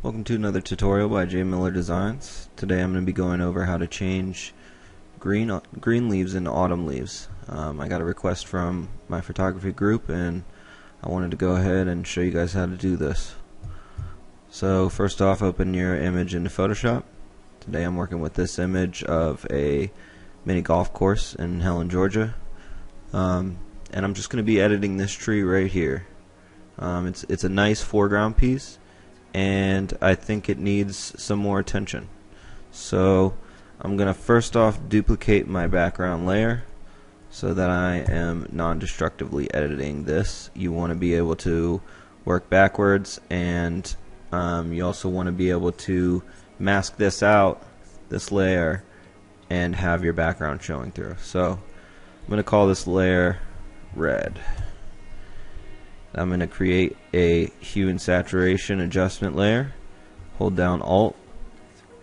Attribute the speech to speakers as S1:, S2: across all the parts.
S1: Welcome to another tutorial by J Designs. Today I'm going to be going over how to change green leaves into autumn leaves. I got a request from my photography group and I wanted to go ahead and show you guys how to do this. So first off, open your image into Photoshop. Today I'm working with this image of a mini golf course in Helen, Georgia. And I'm just going to be editing this tree right here. It's a nice foreground piece, and I think it needs some more attention. So I'm going to first off duplicate my background layer so that I am non-destructively editing this. You want to be able to work backwards, and you also want to be able to mask this out, this layer, and have your background showing through. So I'm going to call this layer red. I'm going to create a hue and saturation adjustment layer. Hold down Alt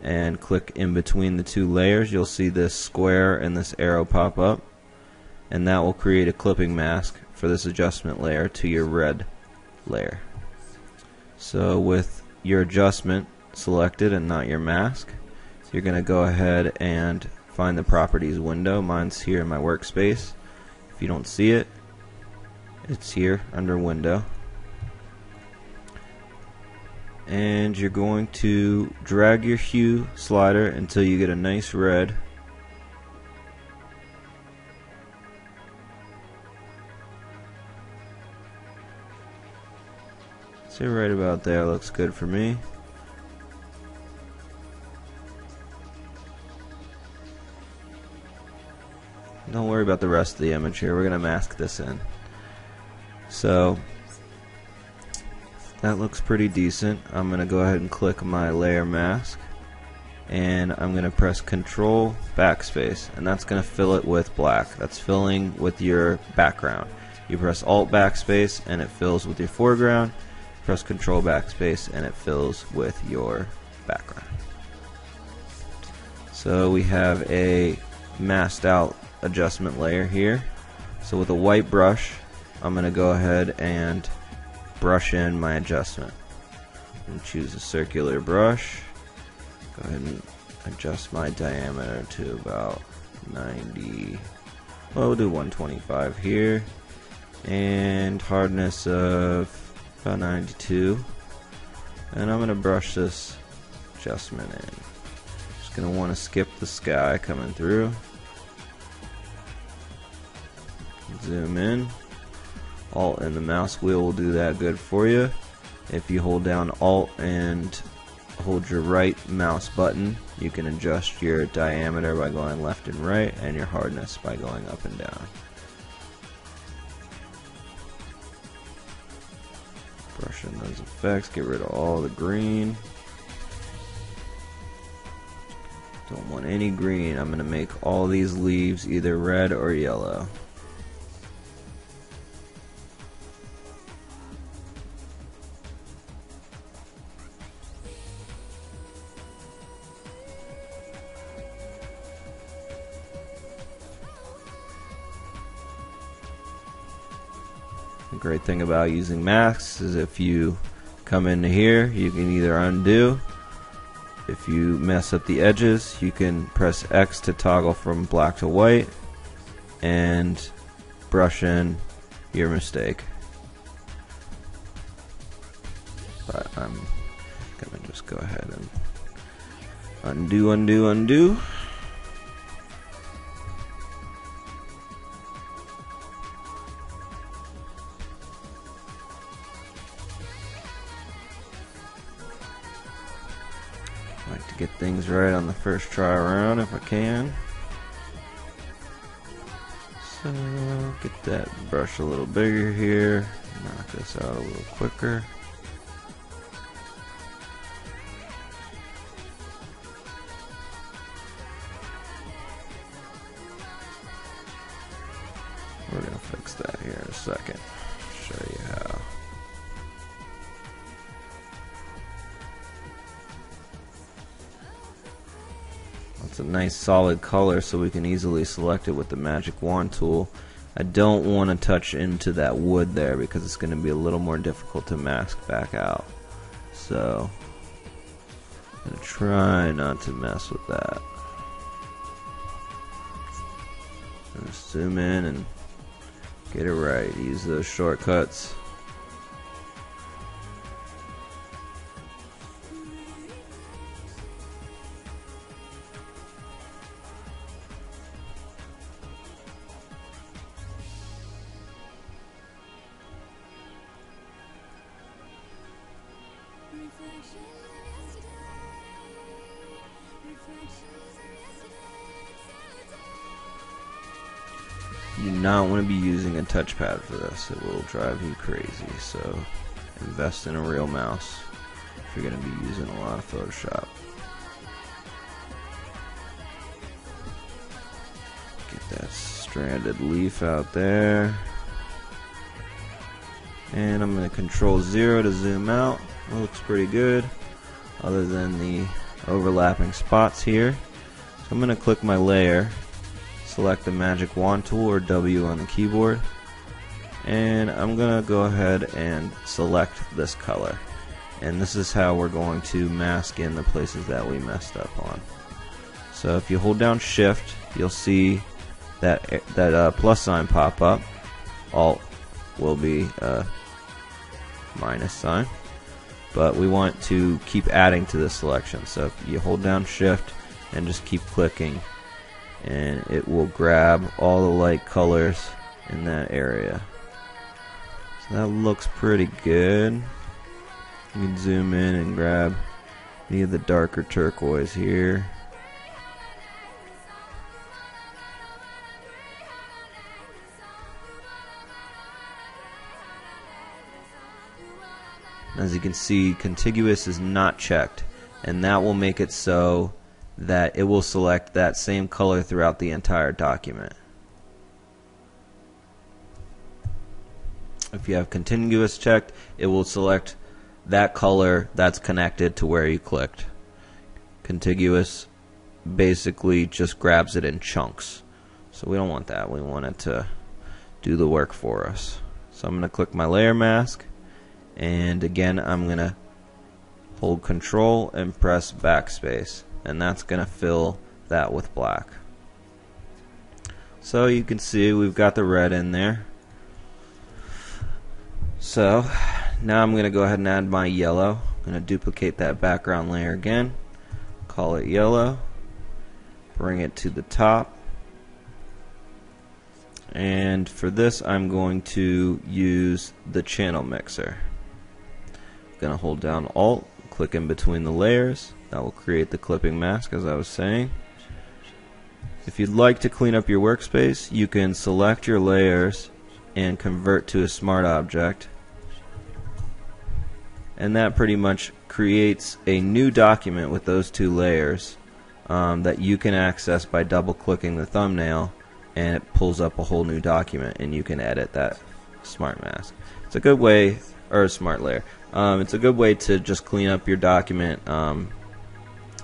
S1: and click in between the two layers. You'll see this square and this arrow pop up, and that will create a clipping mask for this adjustment layer to your red layer. So with your adjustment selected and not your mask, you're going to go ahead and find the properties window. Mine's here in my workspace. If you don't see it, it's here under window, and you're going to drag your hue slider until you get a nice red. So right about there looks good for me. Don't worry about the rest of the image here. We're going to mask this in. So that looks pretty decent. I'm going to go ahead and click my layer mask, and I'm going to press Control backspace, and that's going to fill it with black. That's filling with your background. You press Alt backspace and it fills with your foreground. Press Control backspace and it fills with your background. So we have a masked out adjustment layer here. So with a white brush, I'm going to go ahead and brush in my adjustment. And choose a circular brush. Go ahead and adjust my diameter to about 90. Well, we'll do 125 here. And hardness of about 92. And I'm going to brush this adjustment in. Just going to want to skip the sky coming through. Zoom in. Alt and the mouse wheel will do that good for you. If you hold down Alt and hold your right mouse button, you can adjust your diameter by going left and right, and your hardness by going up and down. Brush in those effects, get rid of all the green. Don't want any green. I'm going to make all these leaves either red or yellow. The great thing about using masks is if you come into here, you can either undo. If you mess up the edges, you can press X to toggle from black to white and brush in your mistake. But I'm going to just go ahead and undo, undo, undo. I like to get things right on the first try around if I can. So get that brush a little bigger here, knock this out a little quicker. We're going to fix that here in a second. Show you how. It's a nice solid color, so we can easily select it with the magic wand tool. I don't want to touch into that wood there because it's going to be a little more difficult to mask back out. So gonna try not to mess with that. Just zoom in and get it right. Use those shortcuts. You do not want to be using a touchpad for this. It will drive you crazy. So invest in a real mouse if you're going to be using a lot of Photoshop. Get that stranded leaf out there. And I'm going to Control 0 to zoom out. It looks pretty good, other than the overlapping spots here. So I'm going to click my layer, select the magic wand tool or W on the keyboard, and I'm going to go ahead and select this color. And this is how we're going to mask in the places that we messed up on. So if you hold down Shift, you'll see that plus sign pop up. Alt will be a minus sign. But we want to keep adding to the selection. So if you hold down Shift and just keep clicking, and it will grab all the light colors in that area. So that looks pretty good. You can zoom in and grab any of the darker turquoise here. As you can see, contiguous is not checked, and that will make it so that it will select that same color throughout the entire document. If you have contiguous checked, it will select that color that's connected to where you clicked. Contiguous basically just grabs it in chunks. So we don't want that. We want it to do the work for us. So I'm going to click my layer mask, and again I'm going to hold Control and press backspace, and that's going to fill that with black. So you can see we've got the red in there. So now I'm going to go ahead and add my yellow. I'm going to duplicate that background layer again, call it yellow, bring it to the top, and for this I'm going to use the channel mixer. I'm going to hold down Alt, click in between the layers. That will create the clipping mask, as I was saying. If you'd like to clean up your workspace, you can select your layers and convert to a smart object, and that pretty much creates a new document with those two layers that you can access by double clicking the thumbnail, and it pulls up a whole new document and you can edit that smart mask. It's a good way, or a smart layer. It's a good way to just clean up your document.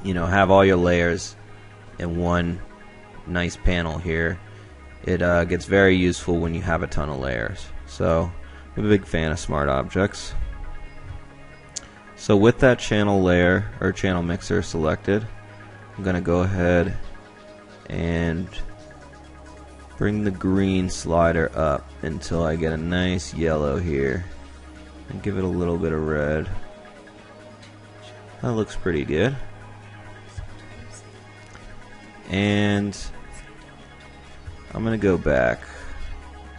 S1: You know, have all your layers in one nice panel here. It gets very useful when you have a ton of layers. So I'm a big fan of smart objects. So with that channel layer or channel mixer selected, I'm going to go ahead and bring the green slider up until I get a nice yellow here, and give it a little bit of red. That looks pretty good. And I'm going to go back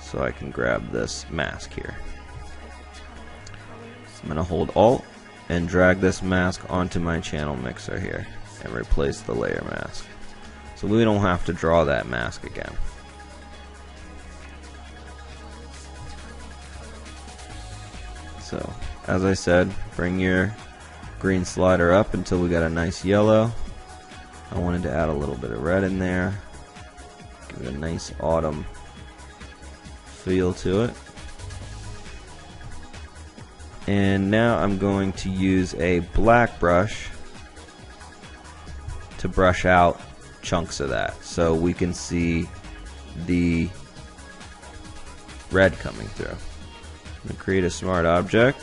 S1: so I can grab this mask here. I'm going to hold Alt and drag this mask onto my channel mixer here and replace the layer mask, so we don't have to draw that mask again. So as I said, bring your green slider up until we got a nice yellow. I wanted to add a little bit of red in there, give it a nice autumn feel to it. And now I'm going to use a black brush to brush out chunks of that so we can see the red coming through. I'm going to create a smart object,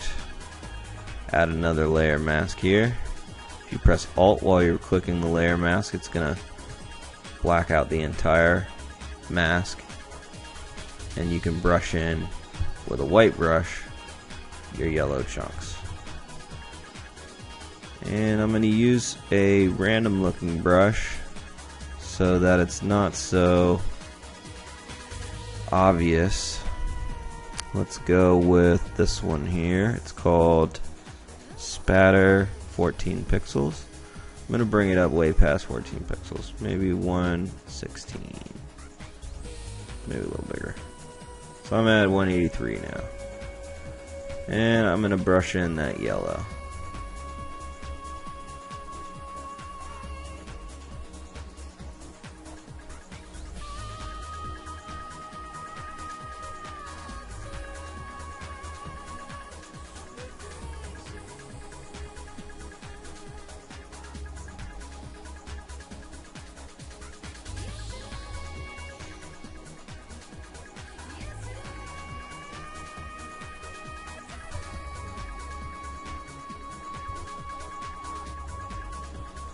S1: add another layer mask here, If you press Alt while you're clicking the layer mask, it's going to black out the entire mask, and you can brush in with a white brush your yellow chunks. And I'm going to use a random looking brush so that it's not so obvious. Let's go with this one here. It's called Spatter 14 pixels. I'm going to bring it up way past 14 pixels, maybe 116, maybe a little bigger. So I'm at 183 now. And I'm going to brush in that yellow.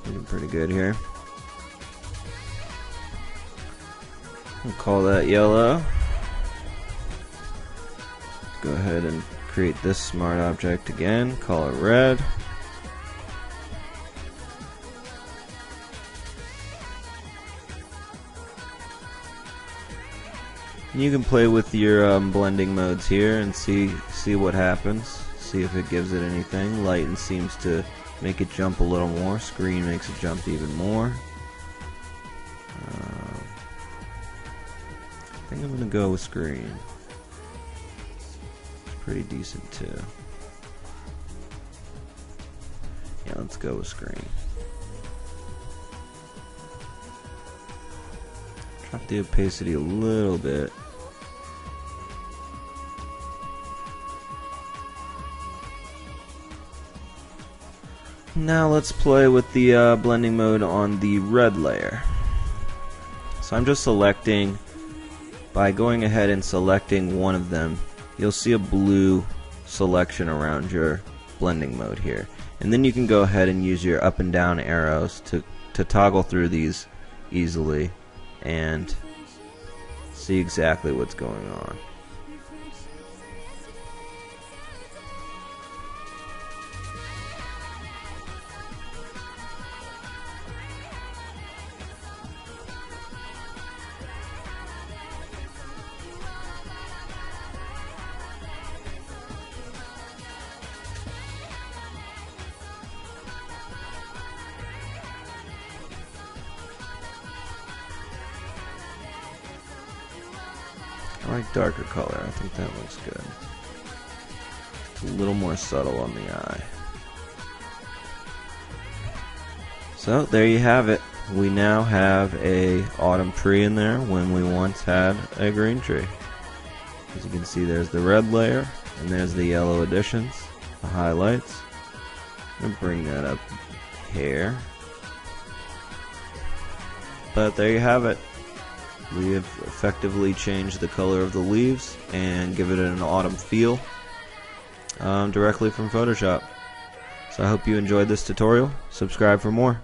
S1: Looking pretty good here. We'll call that yellow. Go ahead and create this smart object again. Call it red. You can play with your blending modes here and see what happens. See if it gives it anything. Lighten seems to make it jump a little more. Screen makes it jump even more. I think I'm going to go with screen. It's pretty decent too. Yeah, let's go with screen. Drop the opacity a little bit. Now let's play with the blending mode on the red layer. So I'm just selecting, by going ahead and selecting one of them, you'll see a blue selection around your blending mode here. And then you can go ahead and use your up and down arrows to toggle through these easily and see exactly what's going on. I like darker color. I think that looks good. It's a little more subtle on the eye. So there you have it. We now have a autumn tree in there when we once had a green tree. As you can see, there's the red layer and there's the yellow additions, the highlights. I'm gonna bring that up here. But there you have it. We have effectively changed the color of the leaves and give it an autumn feel directly from Photoshop. So I hope you enjoyed this tutorial. Subscribe for more.